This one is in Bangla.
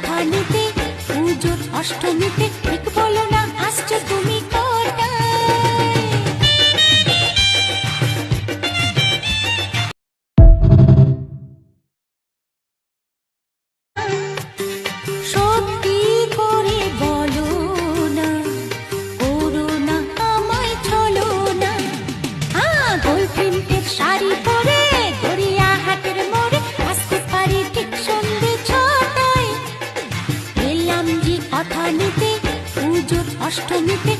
কথা নিতে পুজো অষ্টমীতে ঠিক বলো না আসছো তুমি সত্যি করে বলো না, করো না আমায় ছলো না। গোল প্রিন্টের শাড়ি পরে গড়িয়াহাটের মোড়ে আসতে পারি ঠিক সন্ধে 6টায়। এলাম যে কথা নিতে পুজো অষ্টমীতে